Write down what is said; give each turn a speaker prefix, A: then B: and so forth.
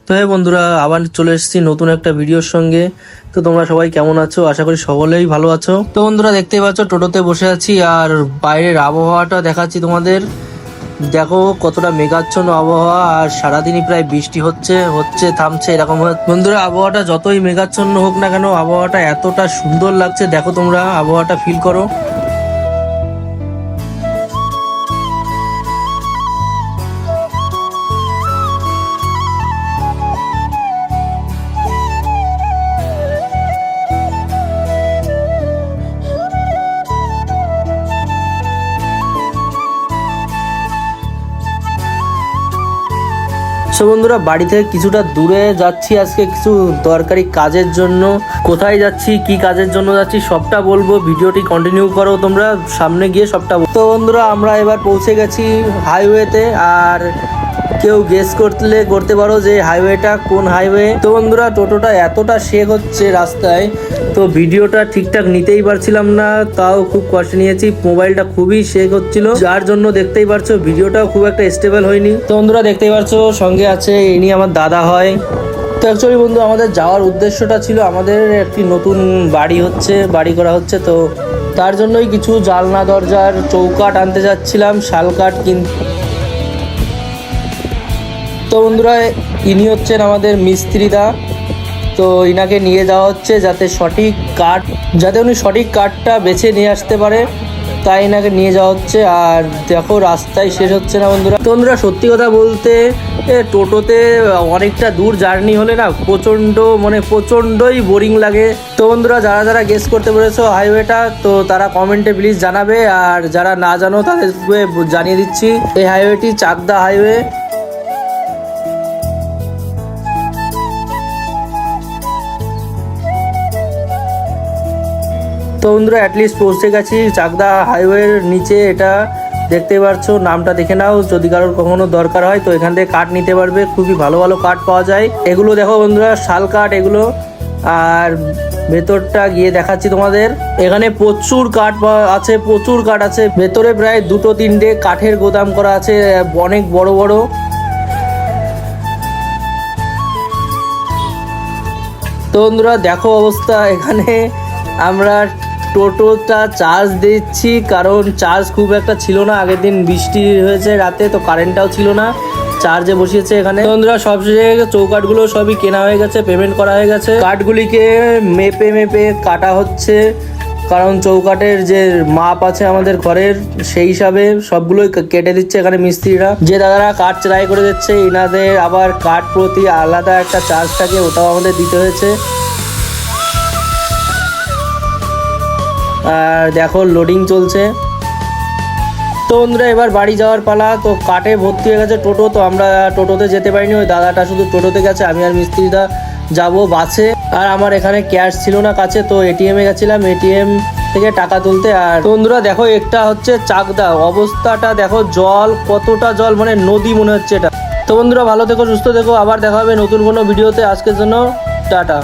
A: তো হ্যাঁ বন্ধুরা, আবার চলে এসেছি নতুন একটা ভিডিওর সঙ্গে। তো তোমরা সবাই কেমন আছো? আশা করি সকলেই ভালো আছো। তো বন্ধুরা, দেখতেই পাচ্ছ টোটোতে বসে আছি আর বাইরের আবহাওয়াটা দেখাচ্ছি তোমাদের। দেখো কতটা মেঘাচ্ছন্ন আবহাওয়া, আর সারাদিনই প্রায় বৃষ্টি হচ্ছে থামছে এরকম। বন্ধুরা, আবহাওয়াটা যতই মেঘাচ্ছন্ন হোক না কেন, আবহাওয়াটা এতটা সুন্দর লাগছে। দেখো তোমরা আবহাওয়াটা ফিল করো। বন্ধুরা, বাড়ি থেকে কিছুটা দূরে যাচ্ছি আজকে কিছু দরকারি কাজের জন্য। কোথায় যাচ্ছি, কি কাজের জন্য যাচ্ছি সবটা বলবো। ভিডিওটি কন্টিনিউ করো তোমরা, সামনে গিয়ে সবটা। তো বন্ধুরা, আমরা এবার পৌঁছে গেছি হাইওয়েতে। আর কেউ গেস করতে পারো যে হাইওয়েটা কোন হাইওয়ে। তো বন্ধুরা, টোটোটা এতটা শেক হচ্ছে রাস্তায়, তো ভিডিওটা ঠিকঠাক নিতেই পারছিলাম না। তাও খুব কষ্ট নিয়েছি, মোবাইলটা খুবই শেক হচ্ছিল, যার জন্য দেখতেই পারছো ভিডিওটাও খুব একটা স্টেবল হয়নি। তো বন্ধুরা, দেখতেই পারছো সঙ্গে আছে ইনি আমার দাদা হয়। তো অ্যাকচুয়ালি বন্ধু, আমাদের যাওয়ার উদ্দেশ্যটা ছিল, আমাদের একটি নতুন বাড়ি করা হচ্ছে। তো তার জন্যই কিছু জানলা দরজার চৌকাঠ আনতে যাচ্ছিলাম, শালকাঠ কিনতে। তো বন্ধুরা, ইনি হচ্ছেন আমাদের মিস্ত্রিদা। তো ইনাকে নিয়ে যাওয়া হচ্ছে যাতে উনি সঠিক কাঠটা বেছে নিয়ে আসতে পারে, তাই ইনাকে নিয়ে যাওয়া হচ্ছে। আর দেখো রাস্তায় শেষ হচ্ছে না বন্ধুরা। তো বন্ধুরা, সত্যি কথা বলতে টোটোতে অনেকটা দূর জার্নি হলে না প্রচণ্ডই বোরিং লাগে। তো বন্ধুরা, যারা গেস করতে পেরেছো হাইওয়েটা, তো তারা কমেন্টে প্লিজ জানাবে। আর যারা না জানো তাদেরকে জানিয়ে দিচ্ছি, এই হাইওয়েটি চাকদা হাইওয়ে। তো বন্ধুরা, অ্যাটলিস্ট পৌঁছে গেছি চাকদা হাইওয়ের নিচে। এটা দেখতে পাচ্ছ, নামটা দেখে নাও, যদি কারোর কখনো দরকার হয় তো এখান থেকে কাঠ নিতে পারবে। খুবই ভালো ভালো কাঠ পাওয়া যায়। এগুলো দেখো বন্ধুরা, শাল কাঠ এগুলো। আর ভেতরটা গিয়ে দেখাচ্ছি তোমাদের। এখানে প্রচুর কাঠ আছে। ভেতরে প্রায় 2-3টে কাঠের গোদাম করা আছে, অনেক বড় বড়। তো বন্ধুরা, দেখো অবস্থা। এখানে আমরা টোটোটা চার্জ দিচ্ছি, কারণ চার্জ খুব একটা ছিল না। আগের দিন বৃষ্টি হয়েছে রাতে, তো কারেন্টটাও ছিল না, চার্জে বসিয়েছে এখানে। বন্ধুরা, সবশেষে চৌকাঠগুলো সবই কেনা হয়ে গেছে, পেমেন্ট করা হয়ে গেছে। কাঠগুলিকে মেপে কাটা হচ্ছে, কারণ চৌকাঠের যে মাপ আছে আমাদের ঘরের, সেই হিসাবে সবগুলোই কেটে দিচ্ছে এখানে মিস্ত্রিরা। যে দাদারা কাঠ চালাই করে দিচ্ছে, এনাদের আবার কাঠ প্রতি আলাদা একটা চার্জ থাকে, ওটাও আমাদের দিতে হয়েছে। আর দেখো লোডিং চলছে। তো বন্ধুরা, এবার বাড়ি যাওয়ার পালা। তো কাঠে ভর্তি হয়ে গেছে টোটো। তো আমরা টোটোতে যেতে পারিনি, ওই দাদাটা শুধু টোটোতে গেছে, আমি আর মিস্ত্রিদা যাবো বাসে। আর আমার এখানে ক্যাশ ছিল না কাছে, তো এটিএমে গেছিলাম, এটিএম থেকে টাকা তুলতে। আর বন্ধুরা দেখো, একটা হচ্ছে চাকদা, অবস্থাটা দেখো, কতটা জল, নদী মনে হচ্ছে এটা। তো বন্ধুরা, ভালো থেকো, সুস্থ থেকো, আবার দেখা হবে নতুন কোনো ভিডিওতে। আজকের জন্য টাটা।